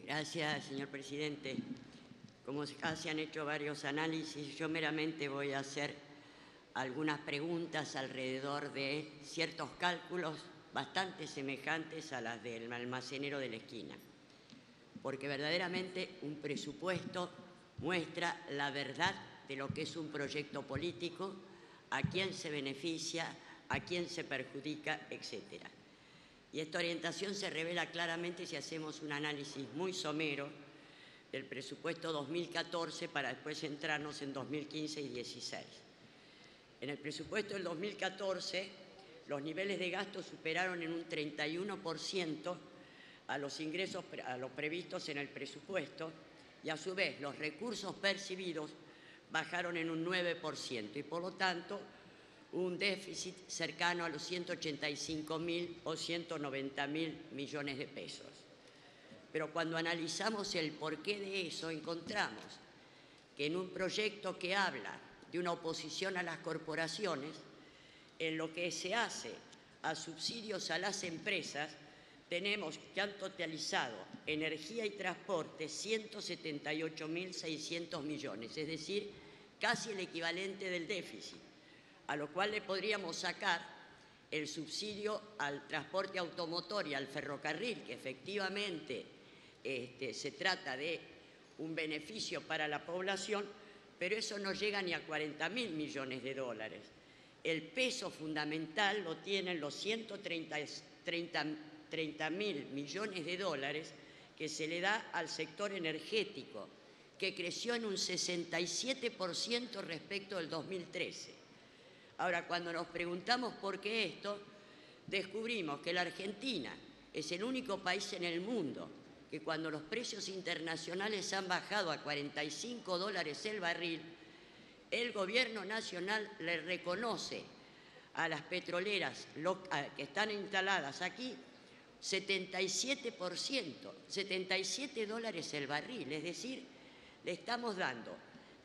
Gracias, señor presidente. Como acá se han hecho varios análisis, yo meramente voy a hacer algunas preguntas alrededor de ciertos cálculos bastante semejantes a las del almacenero de la esquina, porque verdaderamente un presupuesto muestra la verdad de lo que es un proyecto político, a quién se beneficia, a quién se perjudica, etcétera. Y esta orientación se revela claramente si hacemos un análisis muy somero del presupuesto 2014 para después centrarnos en 2015 y 2016. En el presupuesto del 2014, los niveles de gasto superaron en un 31% a los ingresos a los previstos en el presupuesto y a su vez los recursos percibidos bajaron en un 9% y por lo tanto un déficit cercano a los 185.000 o 190.000 millones de pesos. Pero cuando analizamos el porqué de eso, encontramos que en un proyecto que habla de una oposición a las corporaciones, en lo que se hace a subsidios a las empresas, tenemos que han totalizado energía y transporte 178.600 millones, es decir, casi el equivalente del déficit, a lo cual le podríamos sacar el subsidio al transporte automotor y al ferrocarril, que efectivamente se trata de un beneficio para la población, pero eso no llega ni a 40.000 millones de dólares. El peso fundamental lo tienen los 130.000 millones de dólares que se le da al sector energético, que creció en un 67% respecto del 2013. Ahora, cuando nos preguntamos por qué esto, descubrimos que la Argentina es el único país en el mundo que cuando los precios internacionales han bajado a $45 el barril, el gobierno nacional le reconoce a las petroleras que están instaladas aquí 77%, $77 el barril, es decir, le estamos dando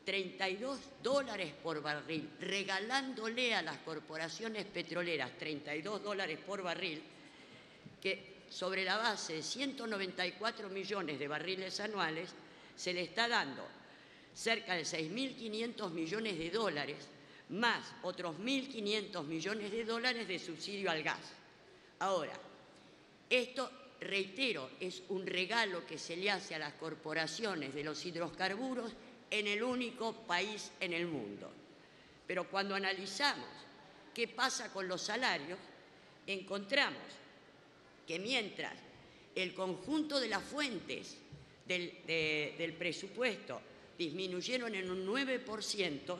$32 por barril, regalándole a las corporaciones petroleras $32 por barril, que sobre la base de 194 millones de barriles anuales se le está dando cerca de 6.500 millones de dólares, más otros 1.500 millones de dólares de subsidio al gas. Ahora, esto, reitero, es un regalo que se le hace a las corporaciones de los hidrocarburos en el único país en el mundo. Pero cuando analizamos qué pasa con los salarios, encontramos que mientras el conjunto de las fuentes del presupuesto disminuyeron en un 9%,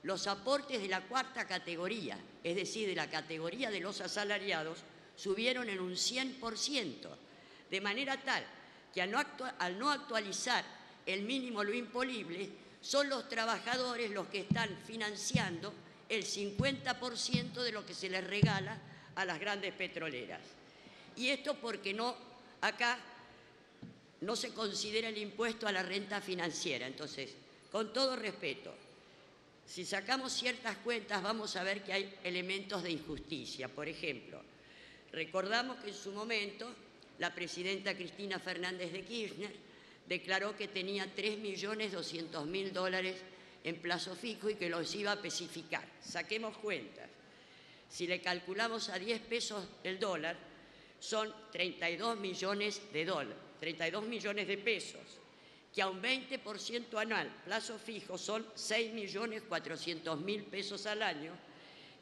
los aportes de la cuarta categoría, es decir, de la categoría de los asalariados, subieron en un 100%, de manera tal que al no actualizar el mínimo lo imponible, son los trabajadores los que están financiando el 50% de lo que se les regala a las grandes petroleras. Y esto porque acá no se considera el impuesto a la renta financiera. Entonces, con todo respeto, si sacamos ciertas cuentas vamos a ver que hay elementos de injusticia. Por ejemplo, recordamos que en su momento la presidenta Cristina Fernández de Kirchner declaró que tenía $3.200.000 en plazo fijo y que los iba a especificar. Saquemos cuentas. Si le calculamos a 10 pesos el dólar, son 32 millones de pesos, que a un 20% anual, plazo fijo, son 6.400.000 pesos al año,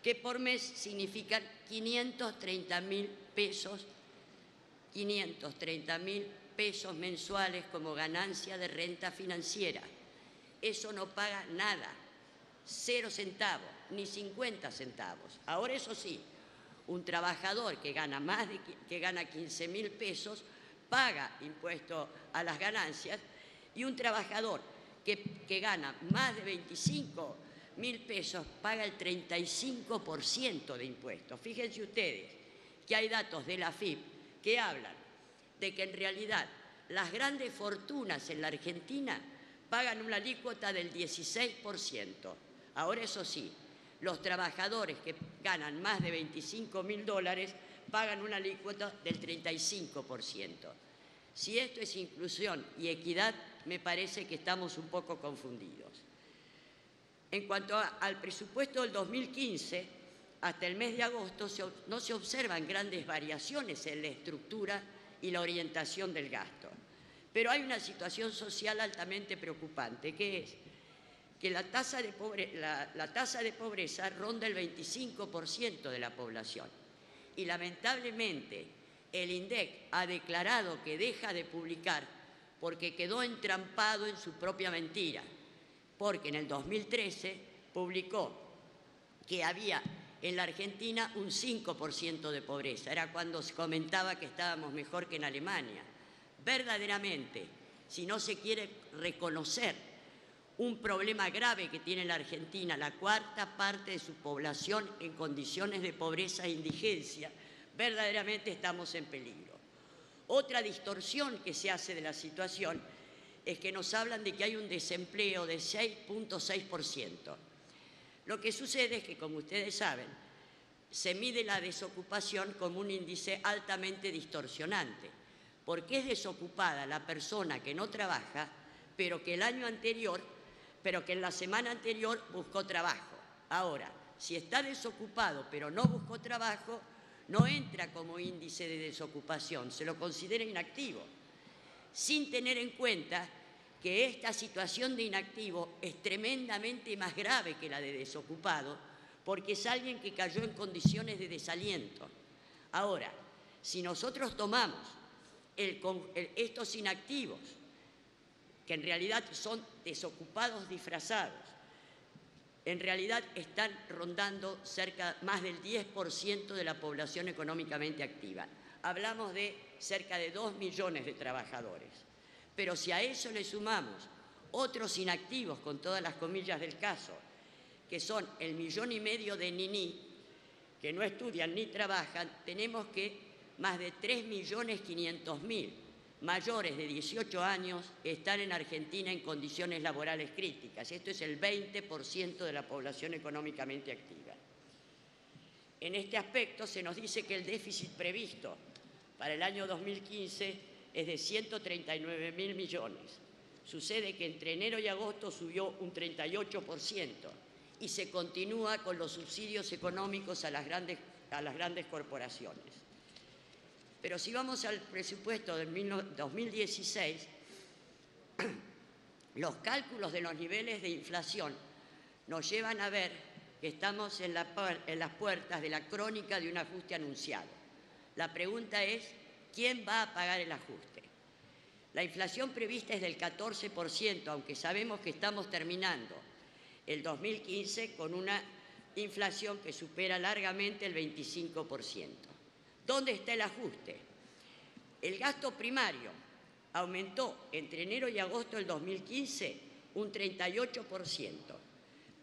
que por mes significan 530.000 pesos mensuales como ganancia de renta financiera. Eso no paga nada, 0 centavos, ni 50 centavos. Ahora, eso sí, un trabajador que gana 15.000 pesos paga impuesto a las ganancias, y un trabajador que gana más de 25.000 pesos paga el 35% de impuestos. Fíjense ustedes que hay datos de la AFIP que hablan de que en realidad las grandes fortunas en la Argentina pagan una alícuota del 16%. Ahora, eso sí, los trabajadores que ganan más de $25.000 pagan una alícuota del 35%. Si esto es inclusión y equidad, me parece que estamos un poco confundidos. En cuanto al presupuesto del 2015, hasta el mes de agosto no se observan grandes variaciones en la estructura y la orientación del gasto. Pero hay una situación social altamente preocupante, que es que la tasa de pobreza ronda el 25% de la población. Y lamentablemente el INDEC ha declarado que deja de publicar porque quedó entrampado en su propia mentira, porque en el 2013 publicó que había en la Argentina un 5% de pobreza. Era cuando se comentaba que estábamos mejor que en Alemania. Verdaderamente, si no se quiere reconocer un problema grave que tiene la Argentina, la cuarta parte de su población en condiciones de pobreza e indigencia, verdaderamente estamos en peligro. Otra distorsión que se hace de la situación es que nos hablan de que hay un desempleo de 6.6%. Lo que sucede es que, como ustedes saben, se mide la desocupación como un índice altamente distorsionante, porque es desocupada la persona que no trabaja, pero que en la semana anterior buscó trabajo. Ahora, si está desocupado pero no buscó trabajo, no entra como índice de desocupación, se lo considera inactivo, sin tener en cuenta que esta situación de inactivo es tremendamente más grave que la de desocupado, porque es alguien que cayó en condiciones de desaliento. Ahora, si nosotros tomamos estos inactivos, que en realidad son desocupados disfrazados, en realidad están rondando más del 10% de la población económicamente activa. Hablamos de cerca de 2 millones de trabajadores. Pero si a eso le sumamos otros inactivos, con todas las comillas del caso, que son 1,5 millones de niní, que no estudian ni trabajan, tenemos que más de 3.500.000 mayores de 18 años están en Argentina en condiciones laborales críticas. Esto es el 20% de la población económicamente activa. En este aspecto se nos dice que el déficit previsto para el año 2015 es de 139.000 millones. Sucede que entre enero y agosto subió un 38% y se continúa con los subsidios económicos a las grandes corporaciones. Pero si vamos al presupuesto del 2016, los cálculos de los niveles de inflación nos llevan a ver que estamos en las puertas de la crónica de un ajuste anunciado. La pregunta es, ¿quién va a pagar el ajuste? La inflación prevista es del 14%, aunque sabemos que estamos terminando el 2015 con una inflación que supera largamente el 25%. ¿Dónde está el ajuste? El gasto primario aumentó entre enero y agosto del 2015 un 38%,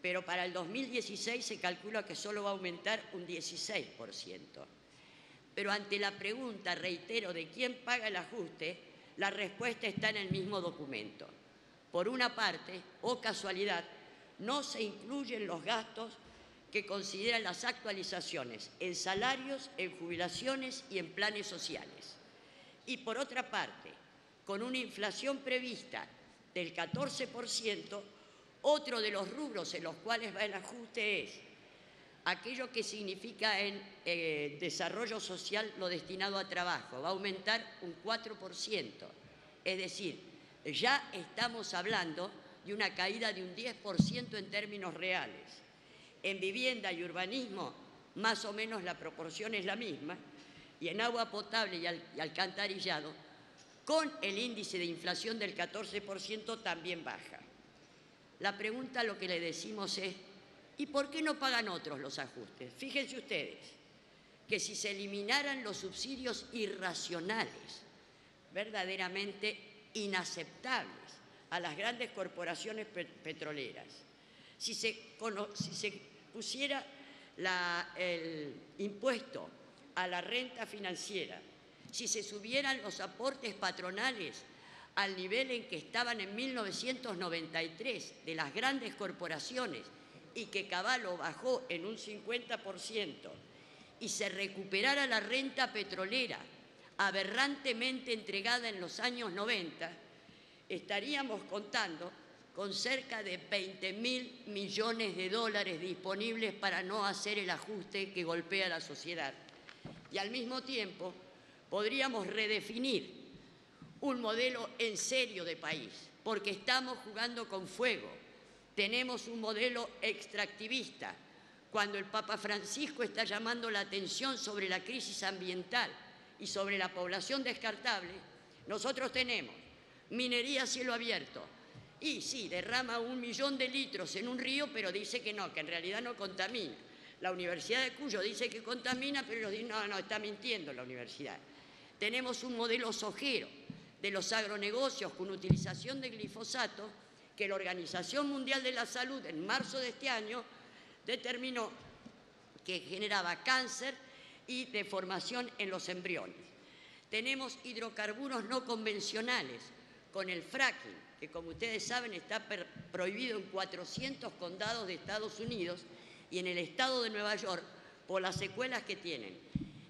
pero para el 2016 se calcula que solo va a aumentar un 16%. Pero ante la pregunta, reitero, de quién paga el ajuste, la respuesta está en el mismo documento. Por una parte, oh casualidad, no se incluyen los gastos que consideran las actualizaciones en salarios, en jubilaciones y en planes sociales. Y por otra parte, con una inflación prevista del 14%, otro de los rubros en los cuales va el ajuste es aquello que significa en desarrollo social lo destinado a trabajo, va a aumentar un 4%. Es decir, ya estamos hablando de una caída de un 10% en términos reales. En vivienda y urbanismo, más o menos la proporción es la misma, y en agua potable y alcantarillado, con el índice de inflación del 14% también baja. La pregunta, lo que le decimos es, ¿y por qué no pagan otros los ajustes? Fíjense ustedes que si se eliminaran los subsidios irracionales, verdaderamente inaceptables a las grandes corporaciones petroleras, si se pusiera el impuesto a la renta financiera, si se subieran los aportes patronales al nivel en que estaban en 1993 de las grandes corporaciones y que Cavallo bajó en un 50%, y se recuperara la renta petrolera aberrantemente entregada en los años 90, estaríamos contando con cerca de 20.000 millones de dólares disponibles para no hacer el ajuste que golpea a la sociedad. Y al mismo tiempo podríamos redefinir un modelo en serio de país, porque estamos jugando con fuego. Tenemos un modelo extractivista, cuando el Papa Francisco está llamando la atención sobre la crisis ambiental y sobre la población descartable. Nosotros tenemos minería a cielo abierto, y sí, derrama 1 millón de litros en un río, pero dice que no, que en realidad no contamina. La Universidad de Cuyo dice que contamina, pero nos dice, no, está mintiendo la universidad. Tenemos un modelo sojero de los agronegocios con utilización de glifosato que la Organización Mundial de la Salud en marzo de este año determinó que generaba cáncer y deformación en los embriones. Tenemos hidrocarburos no convencionales con el fracking, que como ustedes saben está prohibido en 400 condados de Estados Unidos y en el estado de Nueva York por las secuelas que tienen.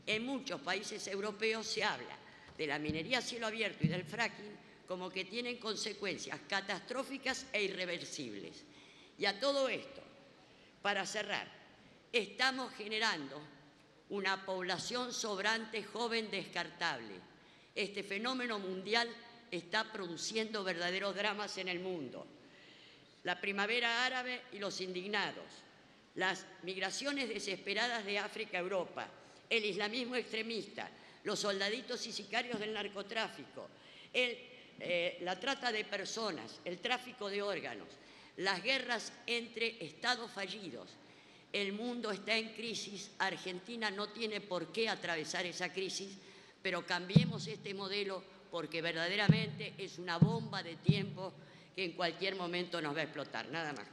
En muchos países europeos se habla de la minería a cielo abierto y del fracking como que tienen consecuencias catastróficas e irreversibles. Y a todo esto, para cerrar, estamos generando una población sobrante joven descartable. Este fenómeno mundial está produciendo verdaderos dramas en el mundo. La primavera árabe y los indignados, las migraciones desesperadas de África a Europa, el islamismo extremista, los soldaditos y sicarios del narcotráfico, la trata de personas, el tráfico de órganos, las guerras entre estados fallidos. El mundo está en crisis, Argentina no tiene por qué atravesar esa crisis, pero cambiemos este modelo porque verdaderamente es una bomba de tiempo que en cualquier momento nos va a explotar. Nada más.